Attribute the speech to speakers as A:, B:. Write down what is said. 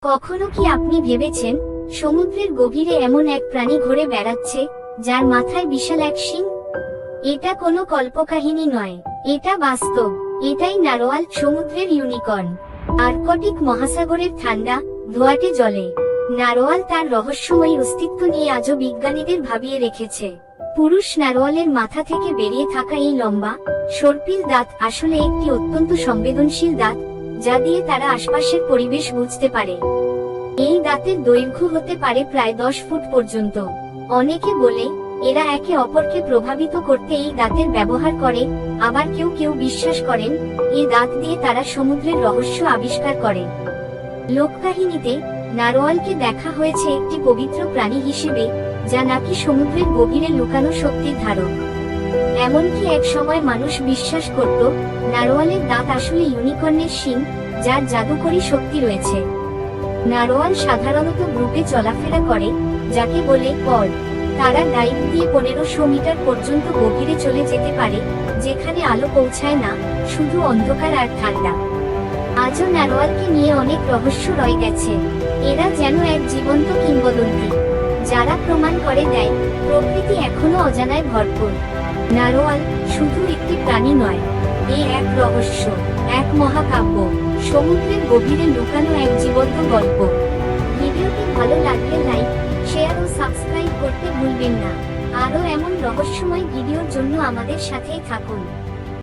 A: কখনো কি আপনি ভেবেছেন সমুদ্রের গভীরে এমন এক প্রাণী ঘুরে বেড়াচ্ছে যার মাথায় বিশাল এক শিং? এটা কোনো কল্পকাহিনী নয়, এটা বাস্তব। এটাই নারোয়াল, সমুদ্রের ইউনিকর্ন। আর্কটিক মহাসাগরের ঠান্ডা ধোঁয়াটে জলে নারোয়াল তার রহস্যময়ী অস্তিত্ব নিয়ে আজও বিজ্ঞানীদের ভাবিয়ে রেখেছে। পুরুষ নারোয়ালের মাথা থেকে বেরিয়ে থাকা এই লম্বা সর্পিল দাঁত আসলে একটি অত্যন্ত সংবেদনশীল দাঁত, যা দিয়ে তারা আশপাশের পরিবেশ বুঝতে পারে। এই দাঁতের দৈর্ঘ্য হতে পারে প্রায় 10 ফুট পর্যন্ত। অনেকে বলে এরা একে অপরকে প্রভাবিত করতে এই দাঁতের ব্যবহার করে, আবার কেউ কেউ বিশ্বাস করেন এই দাঁত দিয়ে তারা সমুদ্রের রহস্য আবিষ্কার করে। লোককাহিনীতে নারোয়ালকে দেখা হয়েছে একটি পবিত্র প্রাণী হিসেবে, যা নাকি সমুদ্রের গভীরে লুকানো শক্তির ধারক। এমনকি এক সময় মানুষ বিশ্বাস করত নারোয়ালের দাঁত আসলে ইউনিকর্নের শিং, যার জাদুকরী শক্তি রয়েছে। নারোয়াল সাধারণত গ্রুপে চলাফেরা করে, যাকে বলে পড। তারা ডাইভ দিয়ে 1500 মিটার পর্যন্ত গভীরে চলে যেতে পারে, যেখানে আলো পৌঁছায় না, শুধু অন্ধকার আর ঠান্ডা। আজও নারোয়ালকে নিয়ে অনেক রহস্য রয়ে গেছে। এরা যেন এক জীবন্ত কিংবদন্তি, যারা প্রমাণ করে দেয় প্রকৃতি এখনো অজানায় ভরপুর। নারোয়াল শুধু একটি প্রাণী নয়, এ এক রহস্য, এক মহাকাব্য, সমুদ্রের গভীরে লুকানো এক জীবন্ত গল্প। ভিডিওটি ভালো লাগলে লাইক, শেয়ার ও সাবস্ক্রাইব করতে ভুলবেন না। আরও এমন রহস্যময় ভিডিওর জন্য আমাদের সাথেই থাকুন।